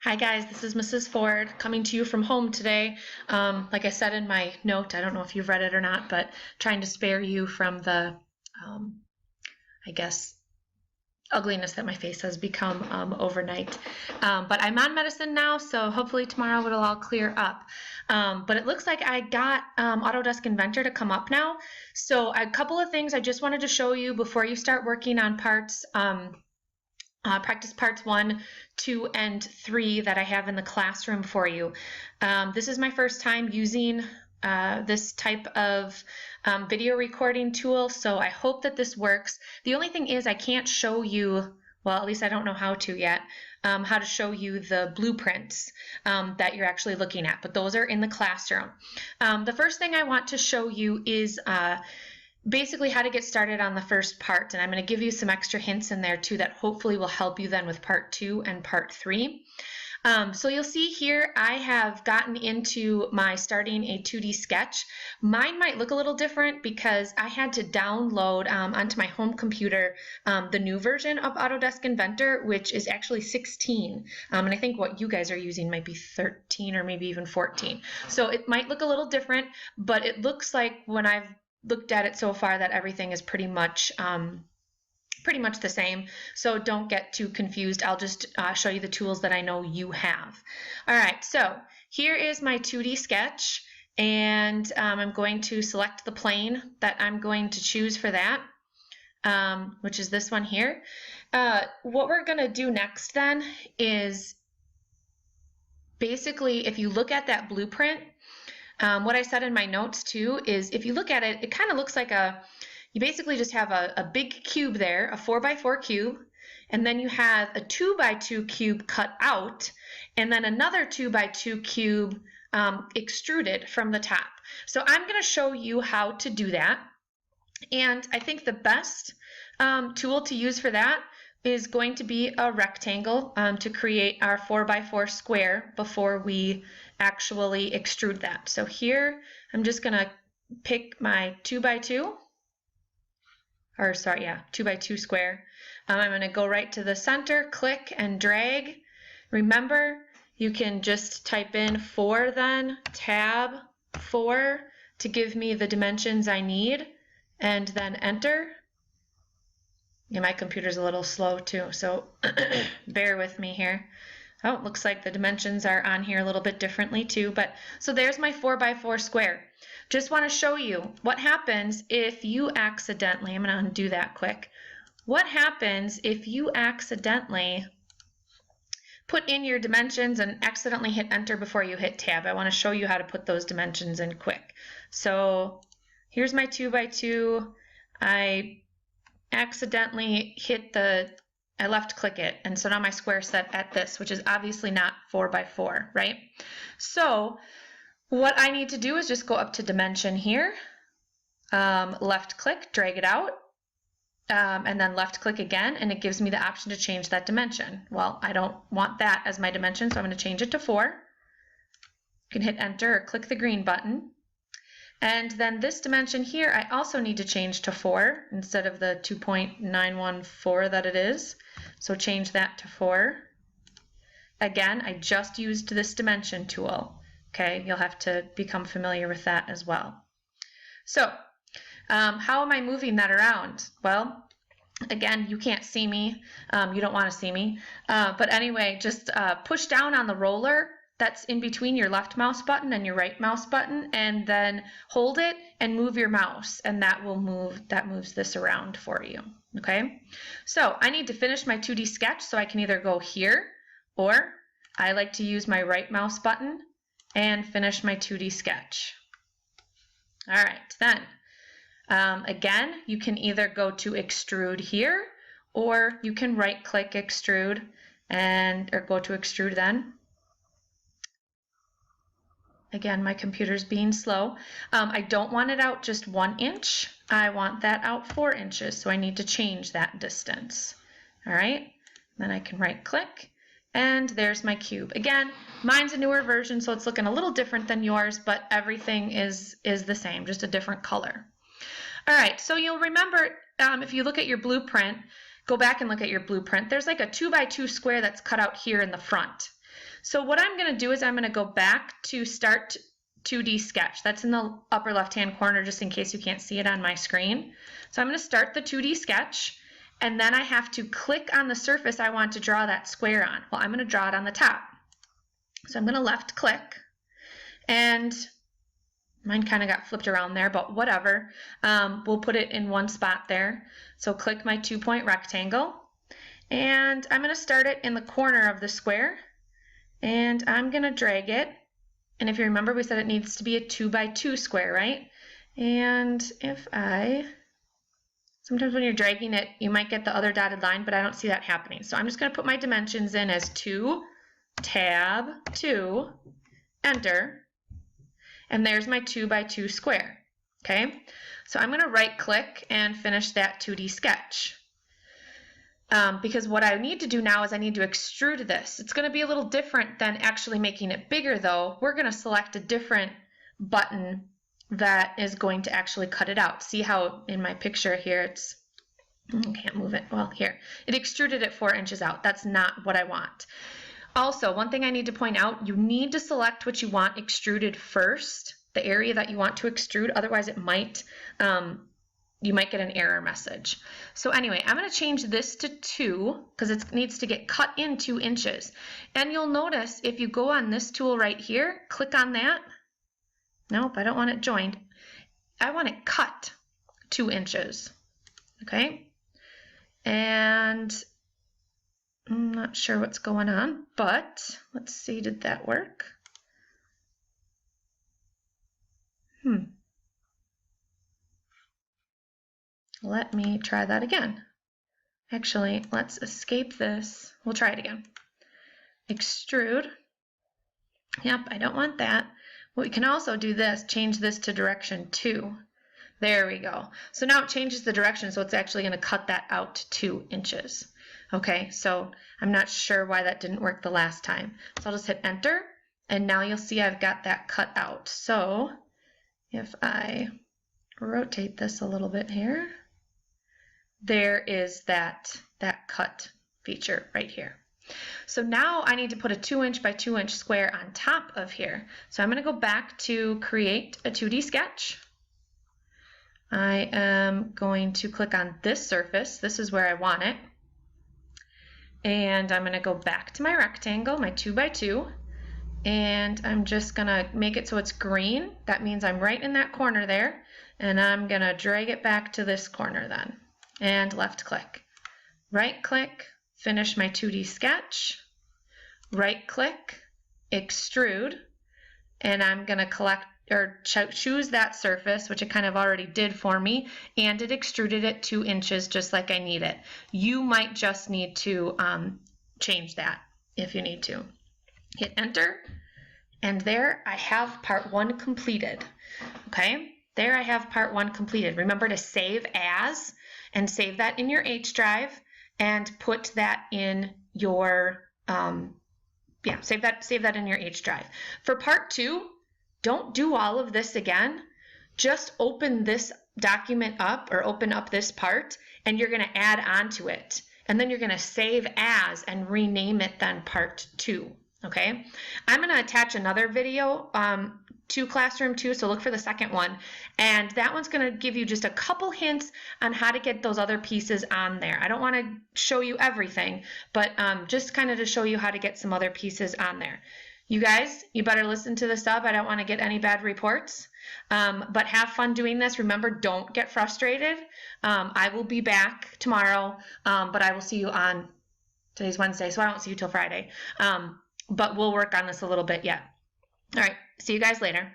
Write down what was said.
Hi guys, this is Mrs. Ford coming to you from home today. Like I said in my note, I don't know if you've read it or not, but trying to spare you from the, I guess, ugliness that my face has become overnight. But I'm on medicine now, so hopefully tomorrow it'll all clear up. But it looks like I got Autodesk Inventor to come up now. So a couple of things I just wanted to show you before you start working on parts. Practice parts 1, 2, and 3 that I have in the classroom for you. This is my first time using this type of video recording tool, so I hope that this works. The only thing is I can't show you, well, at least I don't know how to yet, how to show you the blueprints that you're actually looking at, but those are in the classroom. The first thing I want to show you is basically how to get started on the first part, and I'm going to give you some extra hints in there too that hopefully will help you then with part 2 and part 3. So you'll see here I have gotten into my starting a 2D sketch. Mine might look a little different because I had to download onto my home computer the new version of Autodesk Inventor, which is actually 16. And I think what you guys are using might be 13 or maybe even 14. So it might look a little different, but it looks like when I've looked at it so far that everything is pretty much the same, so don't get too confused. I'll just show you the tools that I know you have. All right, so here is my 2D sketch, and I'm going to select the plane that I'm going to choose for that, which is this one here. What we're going to do next then is basically, if you look at that blueprint, what I said in my notes too is if you look at it, it kind of looks like you basically just have a big cube there, a 4x4 cube, and then you have a 2x2 cube cut out, and then another 2x2 cube extruded from the top. So I'm going to show you how to do that, and I think the best tool to use for that is going to be a rectangle to create our 4x4 square before we actually extrude that. So here I'm just going to pick my 2x2, or sorry, yeah, 2x2 square. I'm going to go right to the center, click and drag. Remember, you can just type in 4 then, tab 4 to give me the dimensions I need, and then enter. Yeah, my computer's a little slow too, so bear with me here. Oh, it looks like the dimensions are on here a little bit differently too, but so there's my 4x4 square. Just want to show you what happens if you accidentally, I'm going to undo that quick. What happens if you accidentally put in your dimensions and accidentally hit enter before you hit tab? I want to show you how to put those dimensions in quick. So here's my 2x2. I accidentally hit I left click it, and so now my square set at this, which is obviously not 4x4, right? So what I need to do is just go up to dimension here, left click, drag it out, and then left click again, and it gives me the option to change that dimension. Well, I don't want that as my dimension, so I'm going to change it to 4. You can hit enter or click the green button. And then this dimension here, I also need to change to 4 instead of the 2.914 that it is. So change that to 4. Again, I just used this dimension tool. Okay, you'll have to become familiar with that as well. So, how am I moving that around? Well, again, you can't see me. You don't want to see me. But anyway, just push down on the roller that's in between your left mouse button and your right mouse button, and then hold it and move your mouse, and that moves this around for you. Okay, so I need to finish my 2D sketch, so I can either go here, or I like to use my right mouse button and finish my 2D sketch. All right, then again, you can either go to extrude here, or you can right click extrude or go to extrude then. Again, my computer's being slow. I don't want it out just 1 inch. I want that out 4 inches, so I need to change that distance. All right, then I can right click, and there's my cube. Again, mine's a newer version, so it's looking a little different than yours, but everything is the same, just a different color. All right, so you'll remember if you look at your blueprint, go back and look at your blueprint, there's like a 2x2 square that's cut out here in the front. So what I'm going to do is I'm going to go back to Start 2D Sketch. That's in the upper left-hand corner, just in case you can't see it on my screen. So I'm going to start the 2D sketch, and then I have to click on the surface I want to draw that square on. Well, I'm going to draw it on the top. So I'm going to left click, and mine kind of got flipped around there, but whatever. We'll put it in one spot there. So click my 2-point rectangle, and I'm going to start it in the corner of the square, and I'm going to drag it. And if you remember, we said it needs to be a 2x2 square, right? And if sometimes when you're dragging it, you might get the other dotted line, but I don't see that happening. So I'm just going to put my dimensions in as 2, tab 2, enter, and there's my 2x2 square. Okay, so I'm going to right click and finish that 2D sketch. Because what I need to do now is I need to extrude this. It's going to be a little different than actually making it bigger though. We're going to select a different button that is going to actually cut it out. See how in my picture here I can't move it. Well, here, it extruded it 4 inches out. That's not what I want. Also, one thing I need to point out, you need to select what you want extruded first, the area that you want to extrude, otherwise it might you might get an error message. So anyway, I'm going to change this to 2 because it needs to get cut in 2 inches. And you'll notice if you go on this tool right here, click on that. Nope, I don't want it joined. I want it cut 2 inches. Okay? And I'm not sure what's going on, but let's see, did that work? Let me try that again. Actually, let's escape this. We'll try it again. Extrude. Yep, I don't want that. We can also do this, change this to direction 2. There we go. So now it changes the direction, so it's actually going to cut that out 2 inches. Okay, so I'm not sure why that didn't work the last time. So I'll just hit enter, and now you'll see I've got that cut out. So if I rotate this a little bit here, there is that cut feature right here. So now I need to put a 2 inch by 2 inch square on top of here. So I'm going to go back to create a 2D sketch. I am going to click on this surface. This is where I want it. And I'm going to go back to my rectangle, my 2x2, and I'm just going to make it so it's green. That means I'm right in that corner there, and I'm going to drag it back to this corner then. And left click. Right click, finish my 2D sketch. Right click, extrude, and I'm going to choose that surface, which it kind of already did for me, and it extruded it 2 inches just like I need it. You might just need to change that if you need to. Hit enter, and there I have part 1 completed. Okay, there I have part 1 completed. Remember to save as, and save that in your H drive, and put that in your save that in your H drive. For part 2, don't do all of this again. Just open this document up, or open up this part, and you're going to add on to it. And then you're going to save as and rename it then part 2. Okay? I'm going to attach another video to Classroom 2, so look for the second one. And that one's going to give you just a couple hints on how to get those other pieces on there. I don't want to show you everything, but just kind of to show you how to get some other pieces on there. You guys, you better listen to the sub. I don't want to get any bad reports. But have fun doing this. Remember, don't get frustrated. I will be back tomorrow, but I will see you on, today's Wednesday, so I won't see you till Friday. But we'll work on this a little bit yet. All right, see you guys later.